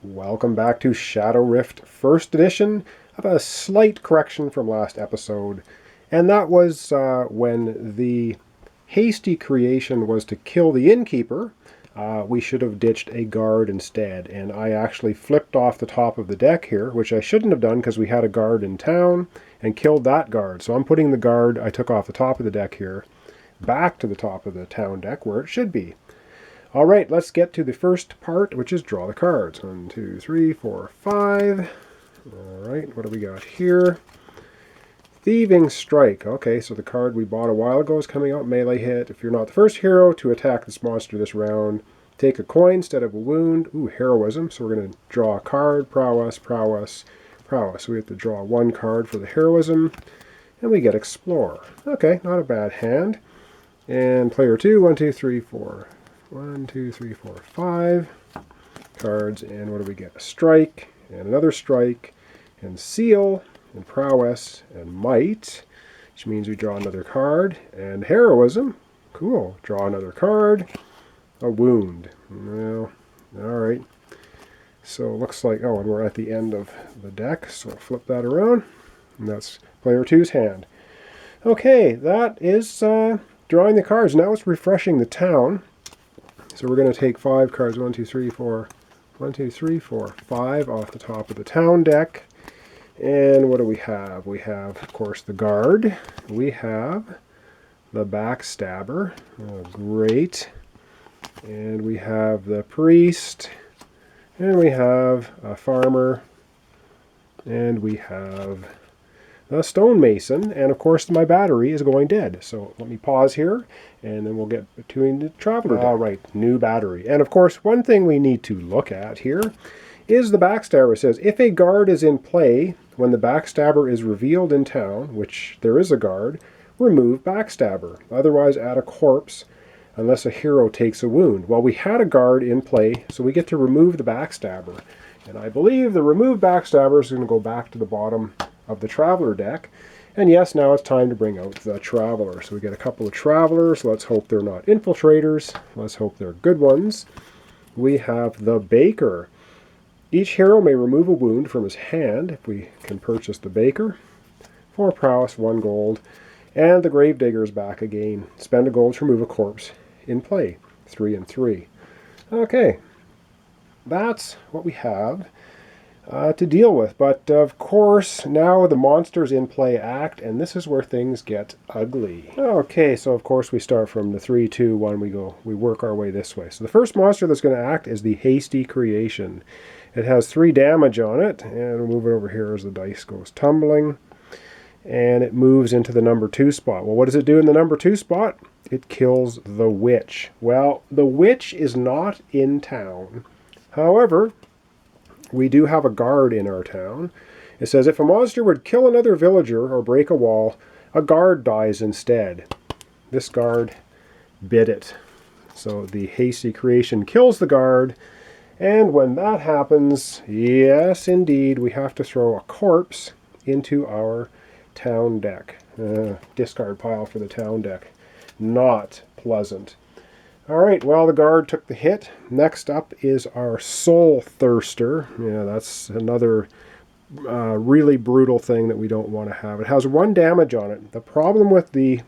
Welcome back to Shadow Rift First Edition. I have a slight correction from last episode, and that was when the hasty creation was to kill the innkeeper. We should have ditched a guard instead, and I actually flipped off the top of the deck here, which I shouldn't have done because we had a guard in town, and killed that guard. So I'm putting the guard I took off the top of the deck here back to the top of the town deck where it should be. All right, let's get to the first part, which is draw the cards. 1, 2, 3, 4, 5. All right, what do we got here? Thieving Strike. Okay, so the card we bought a while ago is coming out. Melee hit. If you're not the first hero to attack this monster this round, take a coin instead of a wound. Ooh, heroism. So we're going to draw a card. Prowess, prowess, prowess. So we have to draw one card for the heroism. And we get Explorer. Okay, not a bad hand. And player 2, 1, 2, 3, 4. 1, 2, 3, 4, 5 cards, and what do we get? A strike, and another strike, and seal, and prowess, and might, which means we draw another card, and heroism. Cool. Draw another card. A wound. Well, alright. So it looks like, oh, and we're at the end of the deck, so I'll flip that around, and that's player 2's hand. Okay, that is drawing the cards. Now it's refreshing the town. So we're going to take 5 cards, 1, 2, 3, 4, 1, 2, 3, 4, 5 off the top of the town deck. And what do we have? We have, of course, the guard. We have the backstabber. Oh, great. And we have the priest. And we have a farmer. And we have the stonemason, and of course my battery is going dead. So let me pause here, and then we'll get between the traveler deck. All right, new battery. And of course, one thing we need to look at here is the backstabber. It says, if a guard is in play when the backstabber is revealed in town, which there is a guard, remove backstabber. Otherwise, add a corpse unless a hero takes a wound. Well, we had a guard in play, so we get to remove the backstabber. And I believe the remove backstabber is going to go back to the bottom of the traveler deck. And yes, now it's time to bring out the traveler. So we get a couple of travelers. Let's hope they're not infiltrators. Let's hope they're good ones. We have the baker. Each hero may remove a wound from his hand if we can purchase the baker. 4 prowess, 1 gold. And the gravedigger is back again. Spend a gold to remove a corpse in play. 3 and 3. Okay, that's what we have to deal with. But of course, now the monsters in play act, and this is where things get ugly. Okay, so of course we start from the 3, 2, 1, we work our way this way. So the first monster that's going to act is the hasty creation. It has 3 damage on it, and we'll move it over here as the dice goes tumbling. And it moves into the number 2 spot. Well, what does it do in the number 2 spot? It kills the witch. Well, the witch is not in town. However, we do have a guard in our town. It says, if a monster would kill another villager or break a wall, a guard dies instead. This guard bit it. So the hasty creation kills the guard. And when that happens, yes, indeed, we have to throw a corpse into our town deck. Discard pile for the town deck. Not pleasant. Alright, well, the guard took the hit. Next up is our Soulthirster. Yeah, that's another really brutal thing that we don't want to have. It has 1 damage on it. The problem with the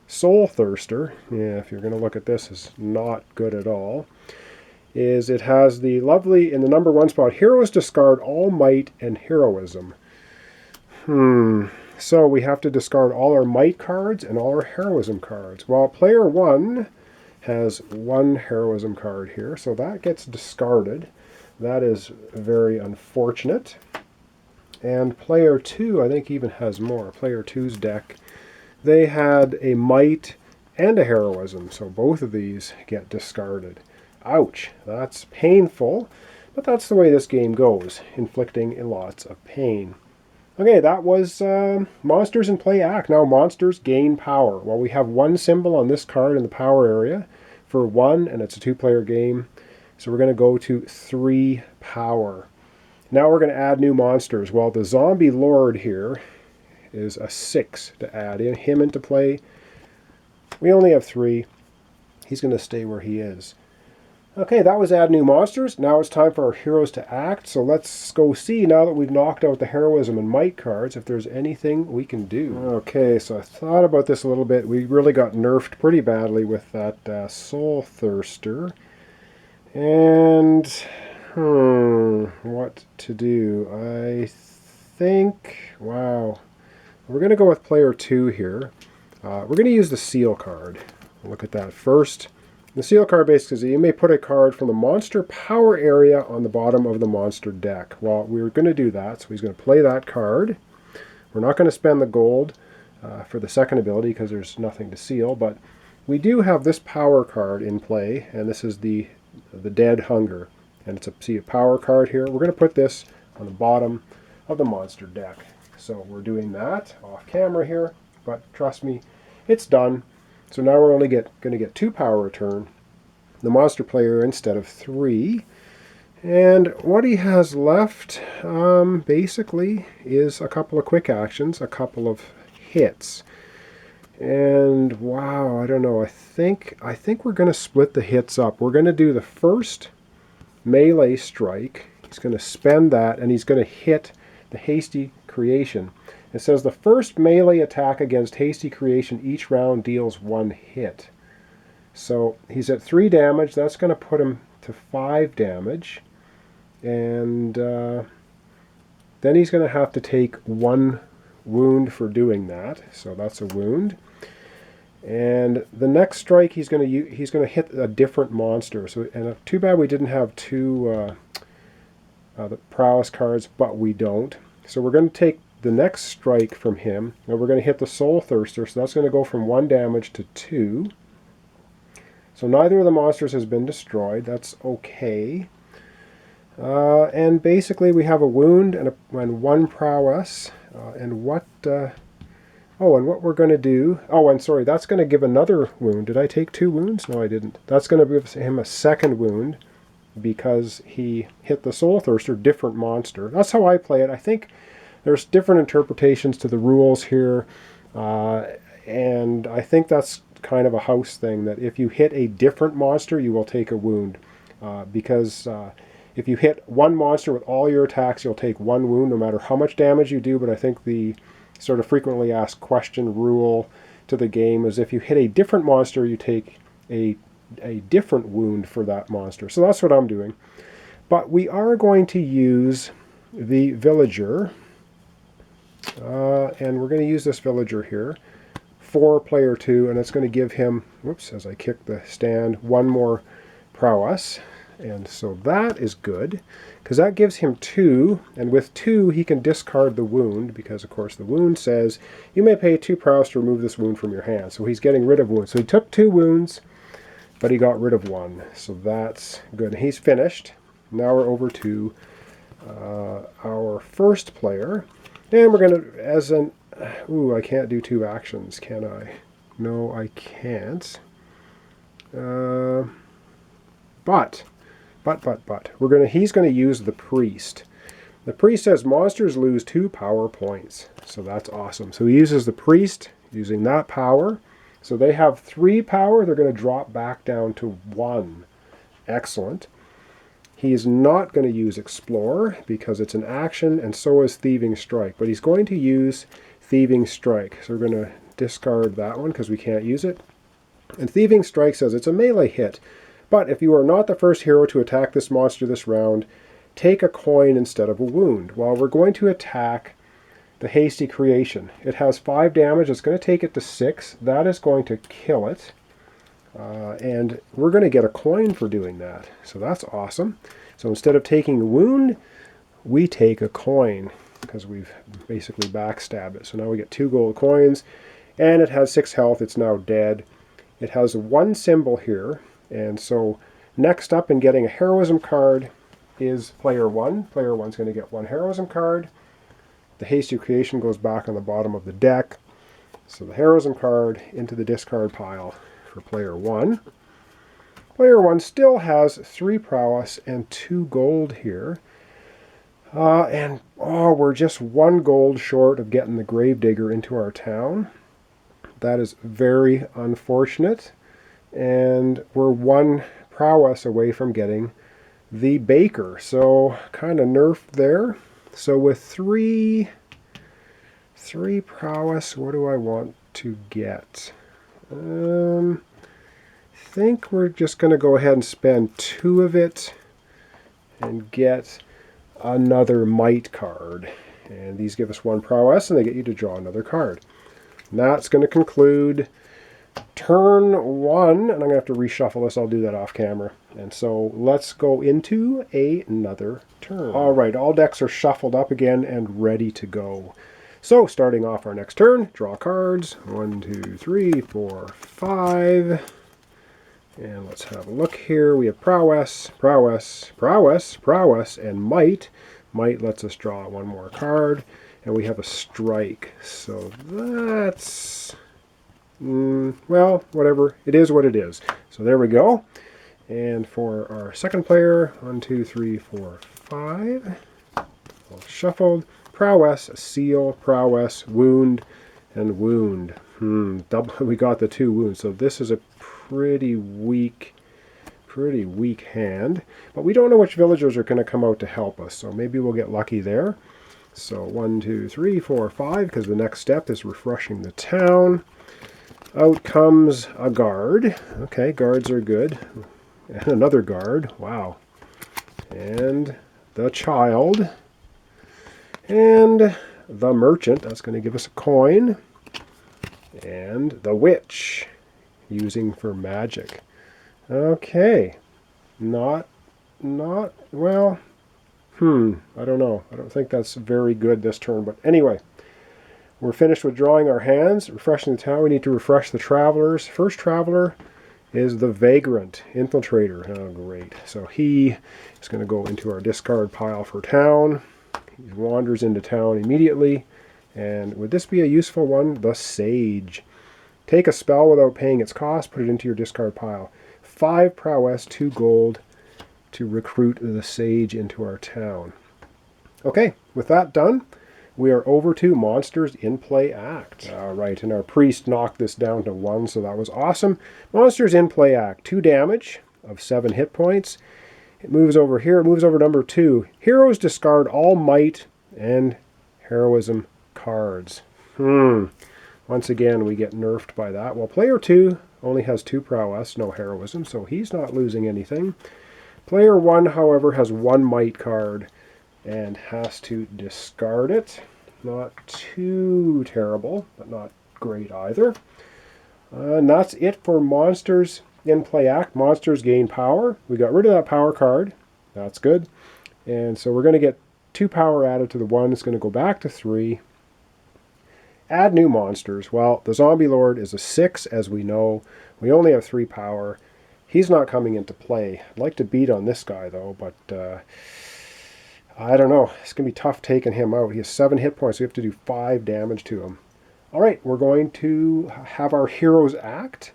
Soulthirster, yeah, if you're going to look at this, is not good at all, is it has the lovely, in the number 1 spot, heroes discard all might and heroism. So we have to discard all our might cards and all our heroism cards. Well, player 1 has 1 heroism card here, so that gets discarded. That is very unfortunate. And player 2, I think, even has more. Player 2's deck, they had a might and a heroism, so both of these get discarded. Ouch, that's painful, but that's the way this game goes, inflicting lots of pain. Okay, that was Monsters in Play Act. Now monsters gain power. Well, we have 1 symbol on this card in the power area for 1, and it's a 2-player game. So we're going to go to 3 power. Now we're going to add new monsters. Well, the Zombie Lord here is a 6 to add him into play. We only have 3. He's going to stay where he is. Okay, that was add new monsters. Now it's time for our heroes to act. So let's go see, now that we've knocked out the heroism and might cards, if there's anything we can do. Okay, so I thought about this a little bit. We really got nerfed pretty badly with that Soulthirster. And, what to do? I think, wow. We're going to go with player 2 here. We're going to use the seal card. Look at that first. The seal card basically says you may put a card from the monster power area on the bottom of the monster deck. Well, we're going to do that, so he's going to play that card. We're not going to spend the gold for the second ability because there's nothing to seal, but we do have this power card in play, and this is the Dead Hunger. And it's a power card here. We're going to put this on the bottom of the monster deck. So we're doing that off camera here, but trust me, it's done. So now we're only going to get 2 power a turn, the monster player instead of 3. And what he has left basically is a couple of quick actions, a couple of hits. And wow, I don't know, I think we're going to split the hits up. We're going to do the first melee strike. He's going to spend that, and he's going to hit the hasty creation. It says the first melee attack against hasty creation each round deals 1 hit. So he's at 3 damage. That's going to put him to 5 damage. And then he's going to have to take 1 wound for doing that. So that's a wound. And the next strike he's going to hit a different monster. So, and too bad we didn't have 2 the prowess cards, but we don't. So we're going to take the next strike from him, and we're going to hit the Soulthirster, so that's going to go from 1 damage to 2. So neither of the monsters has been destroyed. That's okay. And basically we have a wound and 1 prowess. And what we're going to do... Oh, and sorry, that's going to give another wound. Did I take 2 wounds? No, I didn't. That's going to give him a second wound because he hit the Soulthirster, different monster. That's how I play it. I think there's different interpretations to the rules here, and I think that's kind of a house thing, that if you hit a different monster, you will take a wound, because if you hit one monster with all your attacks, you'll take 1 wound no matter how much damage you do. But I think the sort of frequently asked question rule to the game is if you hit a different monster, you take a different wound for that monster. So that's what I'm doing. But we are going to use the villager. And we're going to use this villager here for player 2, and it's going to give him, whoops, as I kick the stand, 1 more prowess. And so that is good, because that gives him 2, and with 2 he can discard the wound, because of course the wound says you may pay 2 prowess to remove this wound from your hand. So he's getting rid of wounds. So he took 2 wounds, but he got rid of 1. So that's good. And he's finished. Now we're over to our first player. And we're going to, as an, I can't do 2 actions, can I? No, I can't. But he's going to use the priest. The priest says monsters lose 2 power points. So that's awesome. So he uses the priest, using that power. So they have 3 power. They're going to drop back down to 1. Excellent. He is not going to use Explore because it's an action, and so is Thieving Strike. But he's going to use Thieving Strike. So we're going to discard that one because we can't use it. And Thieving Strike says it's a melee hit. But if you are not the first hero to attack this monster this round, take a coin instead of a wound. Well, we're going to attack the Hasty Creation. It has 5 damage. It's going to take it to 6. That is going to kill it. And we're going to get a coin for doing that. So that's awesome. So instead of taking a wound, we take a coin because we've basically backstabbed it. So now we get 2 gold coins, and it has 6 health. It's now dead. It has 1 symbol here, and so next up in getting a heroism card is player 1. Player 1's going to get 1 heroism card. The Hasty Creation goes back on the bottom of the deck. So the heroism card into the discard pile for player 1. Player 1 still has 3 prowess and 2 gold here. We're just 1 gold short of getting the Gravedigger into our town. That is very unfortunate. And we're 1 prowess away from getting the baker. So kind of nerfed there. So with three prowess, what do I want to get? I think we're just going to go ahead and spend 2 of it and get another might card. And these give us 1 prowess, and they get you to draw another card. And that's going to conclude turn 1, and I'm going to have to reshuffle this. I'll do that off camera. And so let's go into another turn. All right, all decks are shuffled up again and ready to go. So starting off our next turn, draw cards. 1, 2, 3, 4, 5. And let's have a look here. We have prowess, prowess, prowess, prowess, and might. Might lets us draw 1 more card. And we have a strike. So that's... well, whatever. It is what it is. So there we go. And for our second player, 1, 2, 3, 4, 5. All shuffled. Prowess, seal, prowess, wound, and wound. We got the 2 wounds. So this is a pretty weak hand. But we don't know which villagers are going to come out to help us. So maybe we'll get lucky there. So 1, 2, 3, 4, 5, because the next step is refreshing the town. Out comes a guard. Okay, guards are good. And another guard. Wow. And the child. And the merchant. That's going to give us a coin. And the witch. Using for magic. Okay. Not, well, I don't know. I don't think that's very good this turn. But anyway, we're finished with drawing our hands, refreshing the town. We need to refresh the travelers. First traveler is the vagrant infiltrator. Oh, great. So he is going to go into our discard pile for town. He wanders into town immediately. And would this be a useful one? The sage. Take a spell without paying its cost. Put it into your discard pile. 5 prowess, 2 gold to recruit the sage into our town. Okay, with that done, we are over to Monsters in Play Act. All right, and our priest knocked this down to 1, so that was awesome. Monsters in Play Act. 2 damage of 7 hit points. It moves over here. It moves over number 2. Heroes discard all might and heroism cards. Once again, we get nerfed by that. Well, player 2 only has 2 prowess, no heroism, so he's not losing anything. Player 1, however, has 1 might card and has to discard it. Not too terrible, but not great either. And that's it for Monsters in Play Act. Monsters gain power. We got rid of that power card. That's good. And so we're going to get 2 power added to the 1. It's going to go back to 3. Add new monsters. Well, the Zombie Lord is a 6, as we know. We only have 3 power. He's not coming into play. I'd like to beat on this guy, though, but I don't know. It's going to be tough taking him out. He has 7 hit points. So we have to do 5 damage to him. All right, we're going to have our heroes act,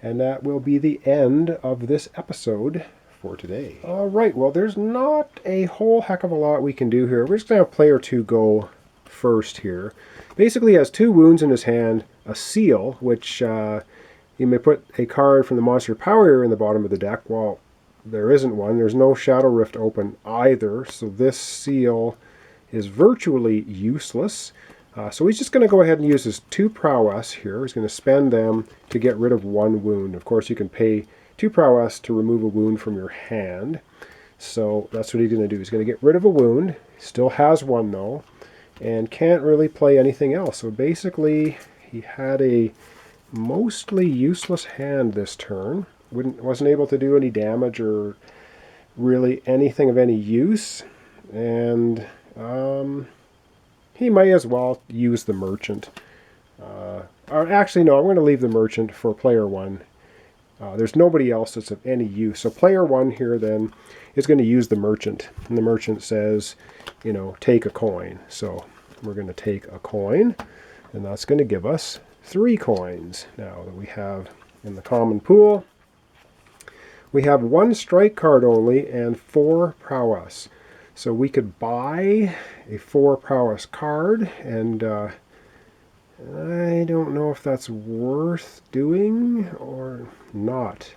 and that will be the end of this episode for today. All right, well, there's not a whole heck of a lot we can do here. We're just going to have player 2 go first here. Basically, he has 2 wounds in his hand, a seal, which you may put a card from the monster power area in the bottom of the deck. Well, there isn't one. There's no Shadow Rift open either, so this seal is virtually useless. So he's just going to go ahead and use his 2 prowess here. He's going to spend them to get rid of 1 wound. Of course, you can pay 2 prowess to remove a wound from your hand. So that's what he's going to do. He's going to get rid of a wound. Still has 1, though, and can't really play anything else. So basically, he had a mostly useless hand this turn. Wasn't able to do any damage or really anything of any use. And he may as well use the merchant. Or actually, no, I'm going to leave the merchant for player 1. There's nobody else that's of any use. So player 1 here then is going to use the merchant. And the merchant says, you know, take a coin. So we're going to take a coin, and that's going to give us 3 coins now that we have in the common pool. We have 1 strike card only and 4 prowess. So we could buy a 4 prowess card, and I don't know if that's worth doing or not.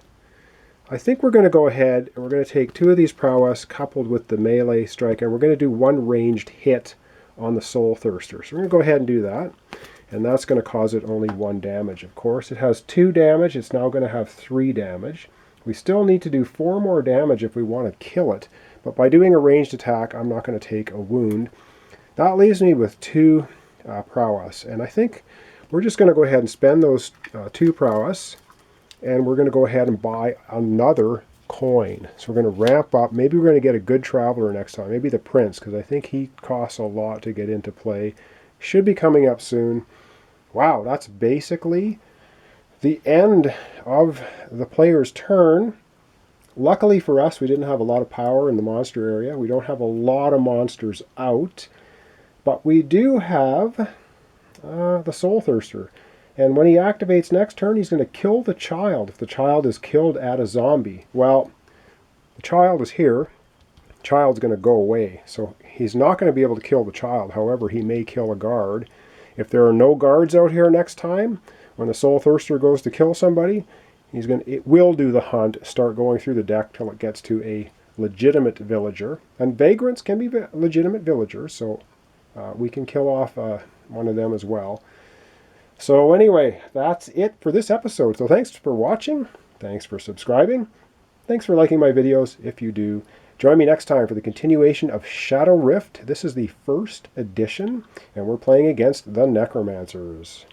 I think we're going to go ahead and we're going to take 2 of these prowess coupled with the melee strike, and we're going to do 1 ranged hit on the Soulthirster. So we're going to go ahead and do that, and that's going to cause it only 1 damage. Of course, it has 2 damage. It's now going to have 3 damage. We still need to do 4 more damage if we want to kill it, but by doing a ranged attack, I'm not going to take a wound. That leaves me with 2 prowess, and I think we're just going to go ahead and spend those 2 prowess, and we're going to go ahead and buy another coin. So we're going to ramp up. Maybe we're going to get a good traveler next time. Maybe the prince, because I think he costs a lot to get into play. Should be coming up soon. Wow, that's basically the end of the player's turn. Luckily for us, we didn't have a lot of power in the monster area. We don't have a lot of monsters out. But we do have the Soulthirster. And when he activates next turn, he's going to kill the child if the child is killed at a zombie. Well, the child is here. The child's going to go away. So he's not going to be able to kill the child. However, he may kill a guard. If there are no guards out here next time, when the Soulthirster goes to kill somebody, it will do the hunt, start going through the deck till it gets to a legitimate villager. And vagrants can be legitimate villagers, so we can kill off one of them as well. So anyway, that's it for this episode. So thanks for watching. Thanks for subscribing. Thanks for liking my videos if you do. Join me next time for the continuation of Shadow Rift. This is the 1st edition, and we're playing against the Necromancers.